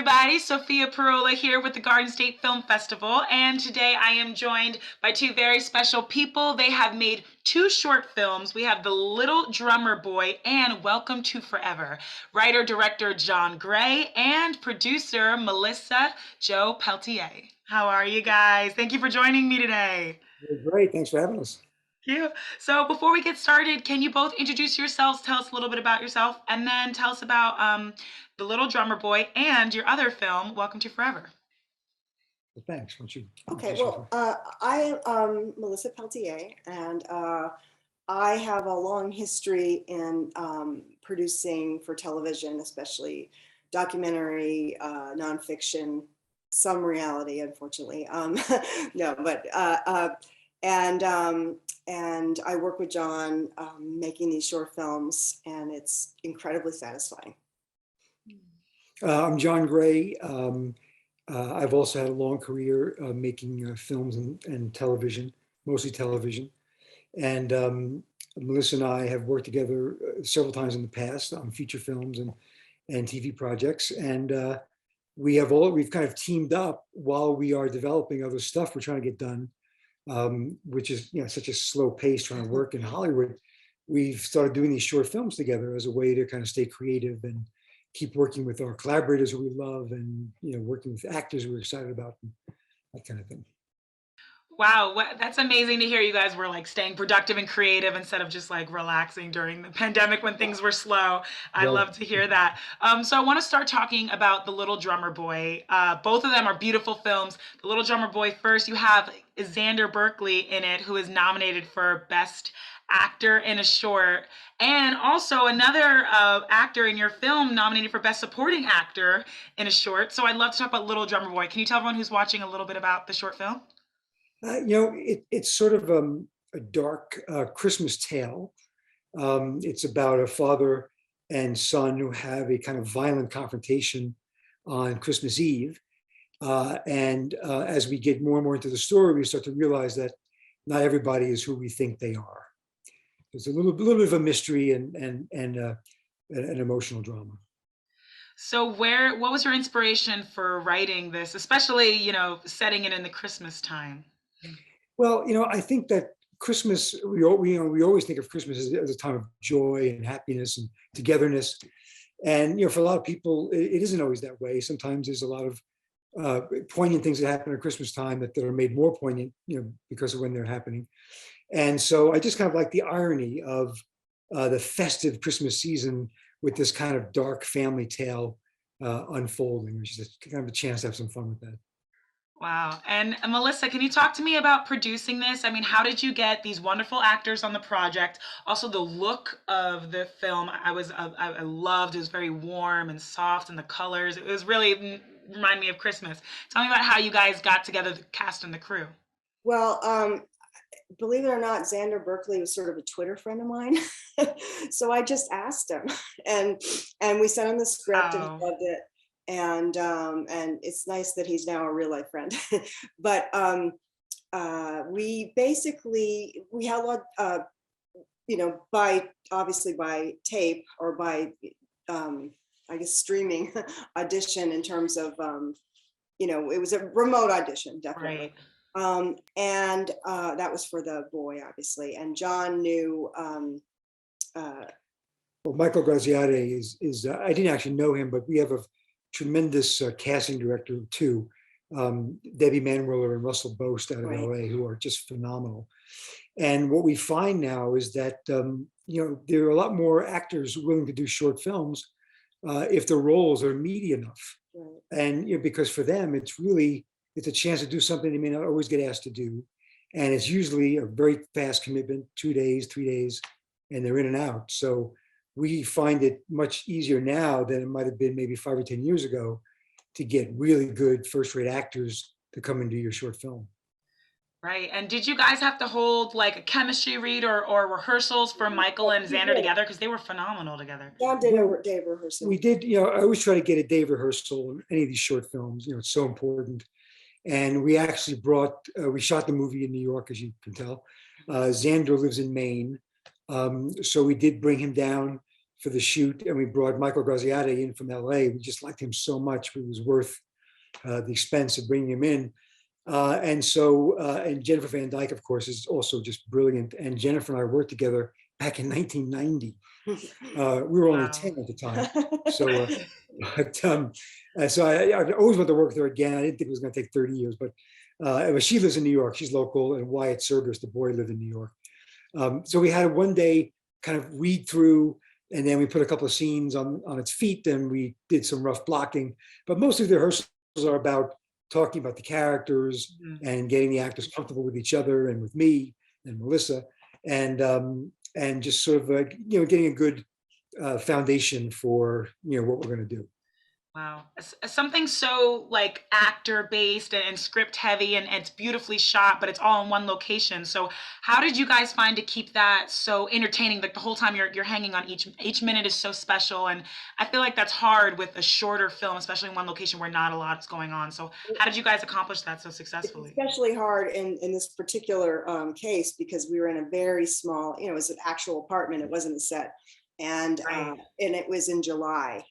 everybody. Sophia Parola here with the Garden State Film Festival, and today I am joined by two very special people. They have made two short films. We have The Little Drummer Boy and Welcome to Forever. Writer-director John Gray and producer Melissa Jo Peltier. How are you guys? Thank you for joining me today. Great, thanks for having us. Thank you. So before we get started, can you both introduce yourselves, tell us a little bit about yourself, and then tell us about The Little Drummer Boy and your other film, Welcome to Forever. Well, thanks. Why don't you Okay, well, I am Melissa Peltier, and I have a long history in producing for television, especially documentary, nonfiction, some reality, unfortunately. No, but and I work with John making these short films, and it's incredibly satisfying. I'm John Gray. I've also had a long career making films and television, mostly television. And Melissa and I have worked together several times in the past on feature films and TV projects. And we've kind of teamed up while we are developing other stuff we're trying to get done. Which is such a slow pace trying to work in Hollywood. We've started doing these short films together as a way to kind of stay creative and keep working with our collaborators who we love, and working with actors we're excited about, and that kind of thing. Wow, that's amazing to hear. You guys were like staying productive and creative instead of just like relaxing during the pandemic when things were slow. I love to hear that. So I want to start talking about The Little Drummer Boy. Both of them are beautiful films. The Little Drummer Boy first, you have Xander Berkeley in it, who is nominated for Best Actor in a Short, and also another actor in your film nominated for Best Supporting Actor in a Short. So I'd love to talk about Little Drummer Boy. Can you tell everyone who's watching a little bit about the short film? It's sort of a dark Christmas tale. It's about a father and son who have a kind of violent confrontation on Christmas Eve. And as we get more and more into the story, we start to realize that not everybody is who we think they are. There's a little bit of a mystery and an emotional drama. So what was your inspiration for writing this, especially, setting it in the Christmas time? Well, I think that Christmas, we always think of Christmas as a time of joy and happiness and togetherness. And, for a lot of people, it isn't always that way. Sometimes there's a lot of poignant things that happen at Christmas time that are made more poignant, because of when they're happening. And so I just kind of like the irony of the festive Christmas season with this kind of dark family tale unfolding, which is kind of a chance to have some fun with that. Wow. And Melissa, can you talk to me about producing this? I mean, how did you get these wonderful actors on the project? Also, the look of the film, I loved. It was very warm and soft, and the colors. It was really remind me of Christmas. Tell me about how you guys got together, the cast and the crew. Well, believe it or not, Xander Berkeley was sort of a Twitter friend of mine. So I just asked him, and we sent him the script, and he loved it. And it's nice that he's now a real life friend. But we had a lot, by tape or by I guess streaming audition, in terms of it was a remote audition, definitely. Right. And that was for the boy, obviously. And John knew. Well, Michael Graziade is I didn't actually know him, but we have a tremendous casting director too, Debbie Manwiller and Russell Boast out of LA, who are just phenomenal. And what we find now is that there are a lot more actors willing to do short films if the roles are meaty enough. Right. And because for them it's a chance to do something they may not always get asked to do, and it's usually a very fast commitment, 2 days, 3 days, and they're in and out. So we find it much easier now than it might have been maybe 5 or 10 years ago to get really good first-rate actors to come and do your short film. Right. And did you guys have to hold like a chemistry read or rehearsals for Michael and Xander together? Because they were phenomenal together. John did a day of rehearsal. We did, I always try to get a day of rehearsal in any of these short films. It's so important. And we actually we shot the movie in New York, as you can tell. Xander lives in Maine. So we did bring him down for the shoot, and we brought Michael Graziati in from LA. We just liked him so much. It was worth the expense of bringing him in. And Jennifer Van Dyke, of course, is also just brilliant. And Jennifer and I worked together back in 1990. We were only 10 at the time. So I always wanted to work with her again. I didn't think it was going to take 30 years, but she lives in New York. She's local, and Wyatt Cerbis, the boy, lived in New York. So we had one day kind of read through, and then we put a couple of scenes on its feet, and we did some rough blocking. But most of the rehearsals are about talking about the characters and getting the actors comfortable with each other and with me and Melissa, and just sort of getting a good foundation for what we're going to do. Wow. Something so like actor based and script heavy, and it's beautifully shot, but it's all in one location. So how did you guys find to keep that so entertaining? Like the whole time you're hanging on, each minute is so special. And I feel like that's hard with a shorter film, especially in one location where not a lot's going on. So how did you guys accomplish that so successfully? It's especially hard in this particular case, because we were in a very small, it was an actual apartment. It wasn't a set. And it was in July.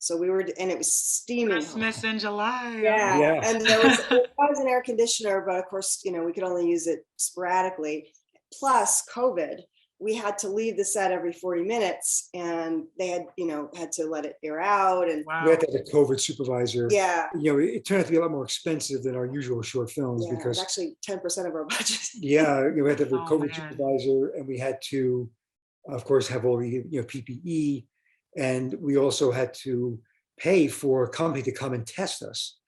So and it was steaming. Christmas in July. Yeah. And there was an air conditioner, but of course, we could only use it sporadically. Plus COVID, we had to leave the set every 40 minutes, and they had to let it air out. And we had to have a COVID supervisor. Yeah. It turned out to be a lot more expensive than our usual short films, because it was actually 10% of our budget. Yeah. We had to have a COVID supervisor, and we had to, of course, have all the PPE. And we also had to pay for a company to come and test us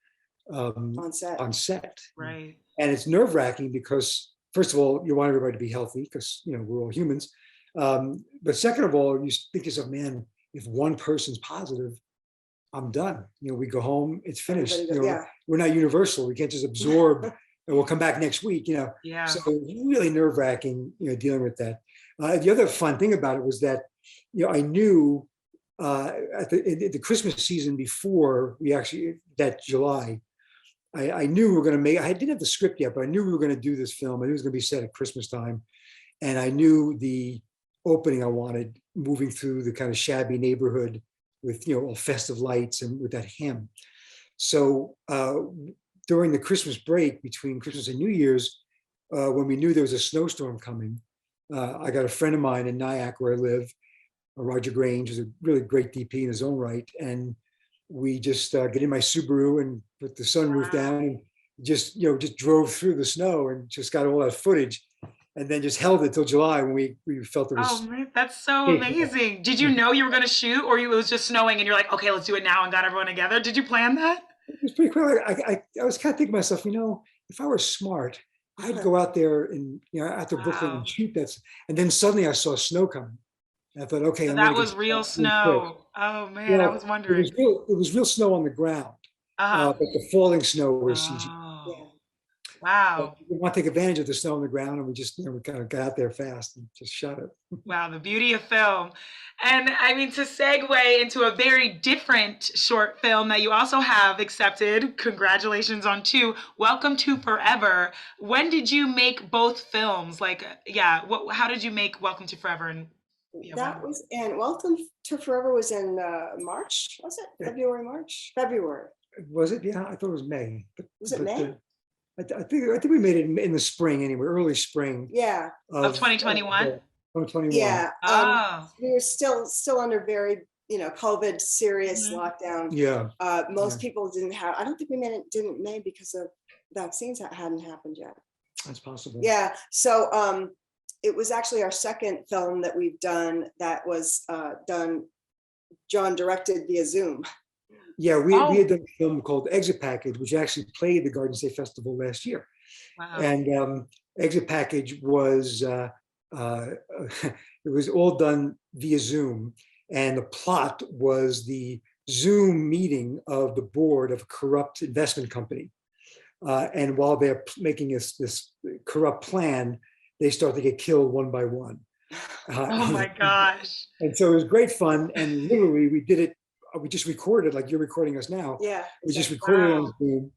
on set. Right. And it's nerve-wracking because, first of all, you want everybody to be healthy because we're all humans. But second of all, you think to yourself, man, if one person's positive, I'm done. We go home, it's finished. We're not Universal. We can't just absorb and we'll come back next week. Yeah. So really nerve-wracking, dealing with that. The other fun thing about it was that, I knew. At the Christmas season before that July, I knew we were going to make, I didn't have the script yet, but I knew we were going to do this film. I knew it was going to be set at Christmas time. And I knew the opening I wanted, moving through the kind of shabby neighborhood with, all festive lights and with that hymn. So during the Christmas break between Christmas and New Year's, when we knew there was a snowstorm coming, I got a friend of mine in Nyack, where I live, Roger Grange, who's a really great DP in his own right. And we just get in my Subaru and put the sunroof down and just drove through the snow and just got all that footage, and then just held it till July when we felt it was. Oh man, that's so amazing. Did you know you were going to shoot, or it was just snowing and you're like, okay, let's do it now, and got everyone together? Did you plan that? It was pretty cool. I was kind of thinking to myself, if I were smart, I'd go out there and, out to Brooklyn and shoot that. And then suddenly I saw snow coming. I thought, okay. So that was real snow. Oh man, I was wondering. It was real snow on the ground, but the falling snow was CG. Wow. We want to take advantage of the snow on the ground, and we just, we kind of got out there fast and just shot it. Wow, the beauty of film. And I mean, to segue into a very different short film that you also have accepted, congratulations on 2, Welcome to Forever. When did you make both films? How did you make Welcome to Forever? And Welcome to Forever was in March, was it? February. Was it? Yeah, I thought it was May. Was it May? I think we made it in the spring anyway, early spring. Yeah. Of 2021? 2021. Yeah. We were still under very, COVID serious lockdown. Yeah. Most people didn't have, I don't think we didn't make because of vaccines that hadn't happened yet. That's possible. Yeah. So it was actually our second film that we've done that was done, John directed via Zoom. Yeah, we had done a film called Exit Package, which actually played the Garden State Festival last year. Wow. And Exit Package was, it was all done via Zoom. And the plot was the Zoom meeting of the board of a corrupt investment company. And while they're making this corrupt plan, they start to get killed one by one. Oh my gosh. And so it was great fun. And literally we did it, we just recorded like you're recording us now. Yeah. We just recorded it on Zoom.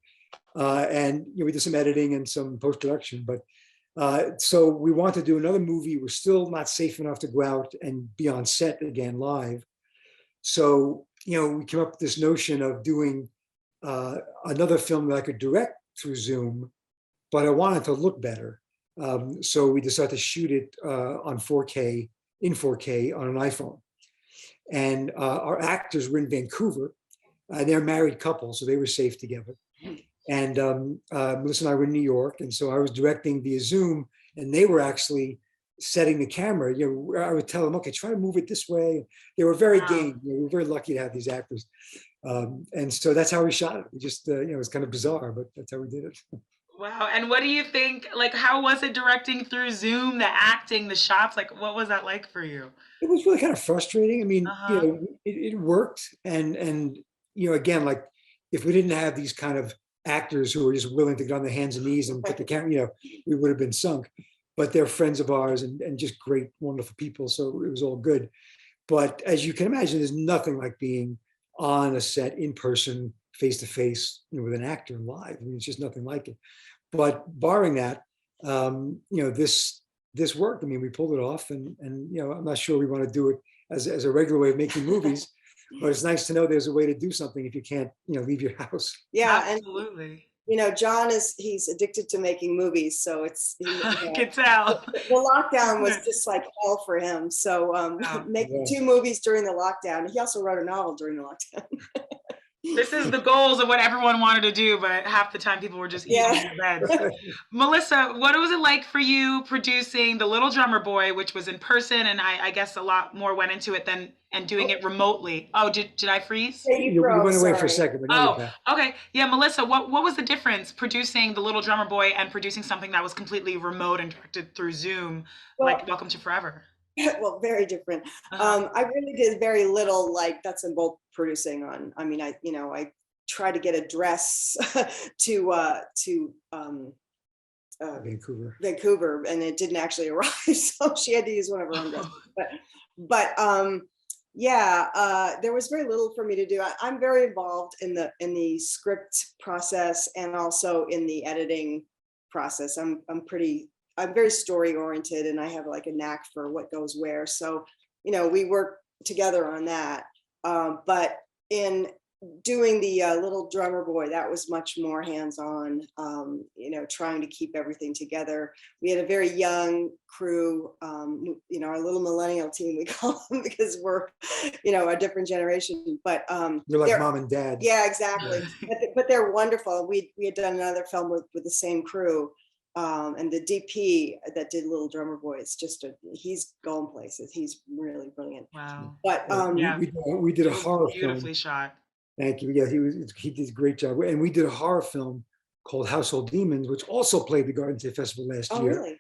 And we did some editing and some post-production. But so we want to do another movie. We're still not safe enough to go out and be on set again live. So, we came up with this notion of doing another film that I could direct through Zoom, but I wanted to look better. So we decided to shoot it on 4K, in 4K on an iPhone. And our actors were in Vancouver. They're a married couple, so they were safe together. And Melissa and I were in New York, and so I was directing via Zoom, and they were actually setting the camera. I would tell them, okay, try to move it this way. They were very game. We were very lucky to have these actors. And so that's how we shot it. We just, it was kind of bizarre, but that's how we did it. Wow. And what do you think, like, how was it directing through Zoom, the acting, the shots? Like, what was that like for you? It was really kind of frustrating. I mean, Uh-huh. it worked. And again, like, if we didn't have these kind of actors who were just willing to get on their hands and knees and put the camera, we would have been sunk. But they're friends of ours and just great, wonderful people. So it was all good. But as you can imagine, there's nothing like being on a set in person, face to face, with an actor live. I mean, it's just nothing like it. But barring that, this worked. I mean, we pulled it off, and I'm not sure we want to do it as a regular way of making movies, but it's nice to know there's a way to do something if you can't, leave your house. Yeah, absolutely. And John he's addicted to making movies, so it's I can tell. The lockdown was just like hell for him. So making 2 movies during the lockdown. He also wrote a novel during the lockdown. This is the goals of what everyone wanted to do, but half the time people were just eating in their beds. Melissa, what was it like for you producing The Little Drummer Boy, which was in person, and I guess a lot more went into it and doing it remotely? Oh, did I freeze? You went away for a second. But now you're back. Okay. Yeah, Melissa, what was the difference producing The Little Drummer Boy and producing something that was completely remote and directed through Zoom, like Welcome to Forever? Well, very different. I really did very little like nuts and bolt producing on. I mean, I tried to get a dress to Vancouver, and it didn't actually arrive, so she had to use one of her own dresses. But there was very little for me to do. I'm very involved in the script process and also in the editing process. I'm very story oriented, and I have like a knack for what goes where. So, we work together on that. But in doing the Little Drummer Boy, that was much more hands-on, trying to keep everything together. We had a very young crew, our little millennial team, we call them, because we're, a different generation. But you're like mom and dad. Yeah, exactly. But they're wonderful. We had done another film with the same crew. And the DP that did Little Drummer Boy is he's going places. He's really brilliant. Wow. But we did a horror film. Beautifully shot. Thank you. Yeah, he did a great job. And we did a horror film called Household Demons, which also played the Garden State Festival last year. Really?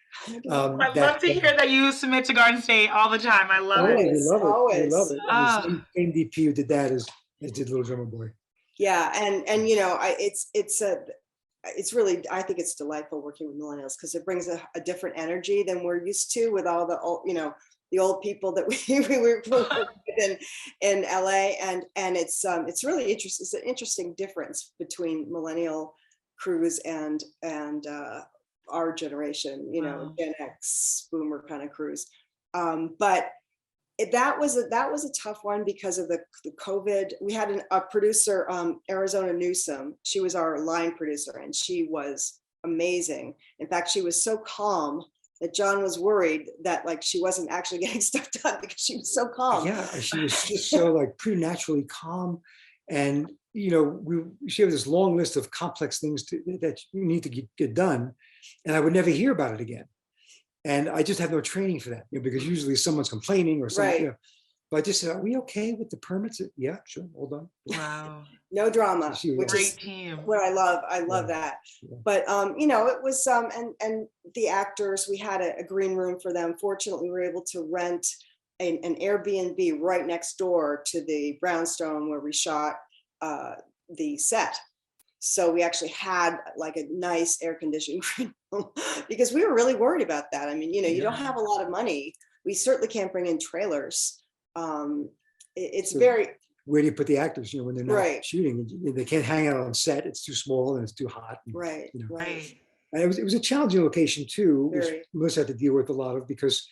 I love to hear that you submit to Garden State all the time. I love it. We love it. We love it. And the same DP who did that as did Little Drummer Boy. Yeah, and it's really, I think it's delightful working with millennials because it brings a different energy than we're used to with all the old, the old people that we were with in LA, and it's really interesting. It's an interesting difference between millennial crews and our generation, Gen X boomer kind of crews. But that was a tough one because of the COVID. We had a producer, Arizona Newsom. She was our line producer, and she was amazing. In fact, she was so calm that John was worried that like she wasn't actually getting stuff done because she was so calm. Yeah, she was just so like preternaturally calm, and she had this long list of complex things that you need to get done, and I would never hear about it again. And I just have no training for that, because usually someone's complaining or something. Right. But I just said, "Are we okay with the permits?" Yeah, sure. Hold on. Wow. No drama. Which is team. What I love. I love that. Yeah. But it was and the actors. We had a green room for them. Fortunately, we were able to rent an Airbnb right next door to the brownstone where we shot the set. So we actually had like a nice air conditioning room because we were really worried about that. I mean, you don't have a lot of money. We certainly can't bring in trailers. It's so very. Where do you put the actors? When they're not shooting, they can't hang out on set. It's too small and it's too hot. And, right. Right. And it was a challenging location too, which Melissa had to deal with a lot of, because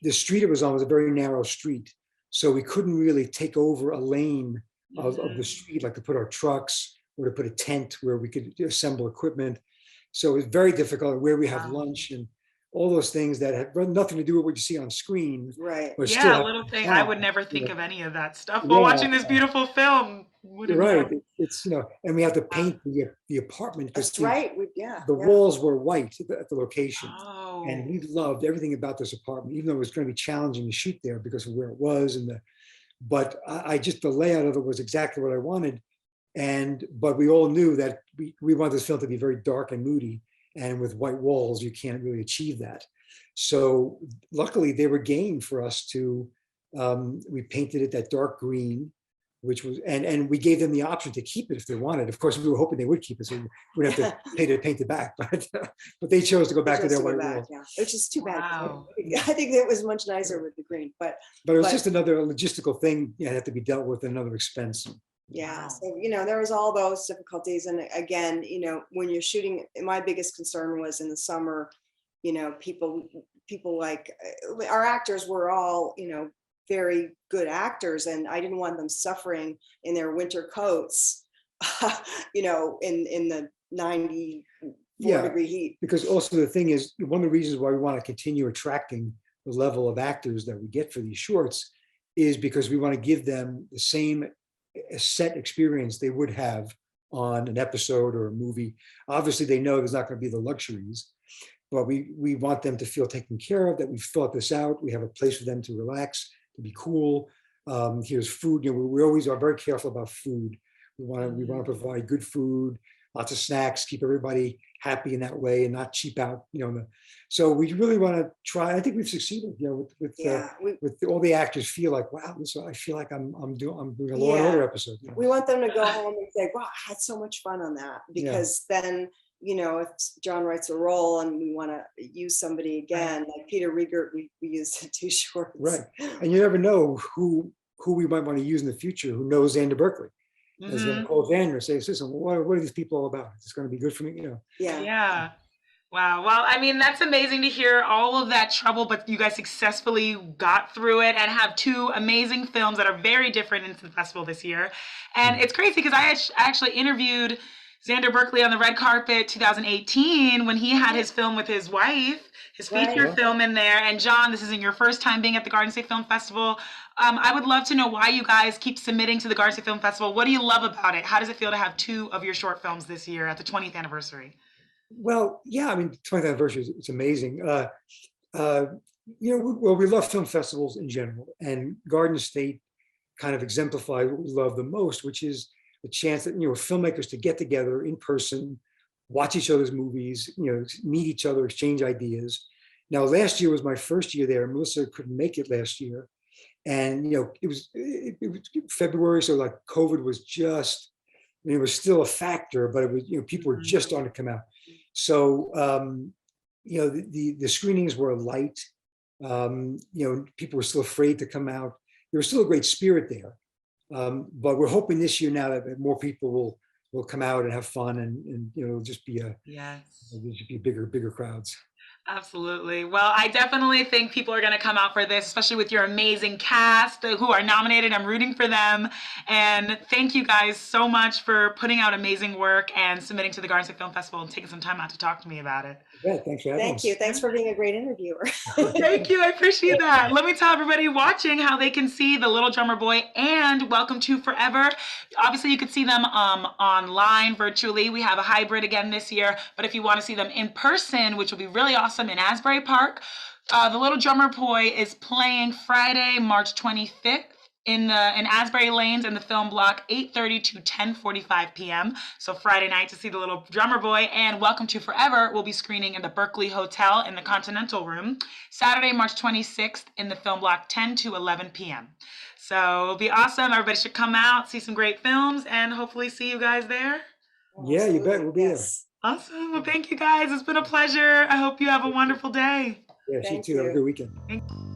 the street it was on was a very narrow street. So we couldn't really take over a lane of the street, like to put our trucks or to put a tent where we could assemble equipment. So it was very difficult where we have lunch and all those things that have nothing to do with what you see on screen, Right. but still Yeah, a have little thing. I time, would never you think know. of any of that stuff while Yeah, watching this beautiful film. you're Wouldn't right. know. It's, and we have to paint the apartment because That's right. Yeah. the walls were white at the location. And Oh, we loved everything about this apartment, even though it was going to be challenging to shoot there because of where it was but I just, the layout of it was exactly what I wanted. But we all knew that we wanted this film to be very dark and moody, and with white walls, you can't really achieve that. So luckily they were game for us to, we painted it that dark green, which was, and we gave them the option to keep it if they wanted. Of course, we were hoping they would keep it, so we wouldn't have to paint it back, but they chose to go back to their white walls. Yeah, which is too bad. wow. I think it was much nicer with the green, but It was just another logistical thing that had to be dealt with, another expense. yeah, Wow. so there was all those difficulties, and again, when you're shooting, my biggest concern was in the summer, people like our actors were all very good actors, and I didn't want them suffering in their winter coats, in the 94-degree heat. Because also the thing is, one of the reasons why we want to continue attracting the level of actors that we get for these shorts is because we want to give them the same set experience they would have on an episode or a movie. Obviously, they know there's not going to be the luxuries, but we want them to feel taken care of, that we've thought this out. We have a place for them to relax, to be cool. Here's food. We always are very careful about food. We want to provide good food, lots of snacks, keep everybody happy in that way, and not cheap out. So we really want to try. I think we've succeeded. With all the actors feel like, wow, I feel like I'm doing a Law and Order episode. We want them to go home and say, wow, I had so much fun on that, because then if John writes a role and we want to use somebody again, like Peter Riegert, we used in 2 shorts. Right, and you never know who we might want to use in the future, who knows Xander Berkeley. Is going to call Xander and say, listen, what are these people all about? It's going to be good for me, Yeah. Wow. Well, I mean, that's amazing to hear all of that trouble, but you guys successfully got through it and have 2 amazing films that are very different into the festival this year. And it's crazy because I actually interviewed Xander Berkeley on the red carpet 2018 when he had his film with his wife, his feature film in there. And John, this isn't your first time being at the Garden State Film Festival. I would love to know why you guys keep submitting to the Garden State Film Festival. What do you love about it? How does it feel to have 2 of your short films this year at the 20th anniversary? Well, yeah, I mean, 20th anniversary, it's amazing. We love film festivals in general, and Garden State kind of exemplifies what we love the most, which is a chance that, filmmakers to get together in person, watch each other's movies, meet each other, exchange ideas. Now, last year was my first year there. Melissa couldn't make it last year. And, it was February. So like COVID was just, it was still a factor, but it was, people were just starting to come out. So, the screenings were light. People were still afraid to come out. There was still a great spirit there. But we're hoping this year now that more people will come out and have fun, and it'll just be there should be bigger crowds. Absolutely. Well, I definitely think people are going to come out for this, especially with your amazing cast who are nominated. I'm rooting for them. And thank you guys so much for putting out amazing work and submitting to the Garden State Film Festival and taking some time out to talk to me about it. Yeah, thanks for having us. Thank you. Thanks for being a great interviewer. Thank you. I appreciate that. Let me tell everybody watching how they can see The Little Drummer Boy and Welcome to Forever. Obviously, you could see them online, virtually. We have a hybrid again this year. But if you want to see them in person, which will be really awesome in Asbury Park, The Little Drummer Boy is playing Friday, March 25th. In Asbury Lanes in the film block, 8:30 to 10:45 p.m. So Friday night to see The Little Drummer Boy, and Welcome to Forever will be screening in the Berkeley Hotel in the Continental Room, Saturday, March 26th in the film block, 10 to 11 p.m. So it'll be awesome. Everybody should come out, see some great films, and hopefully see you guys there. Yeah, you bet. We'll be there. Awesome. Well, thank you guys. It's been a pleasure. I hope you have a wonderful day. Yeah, you too. Have a good weekend. Thank you.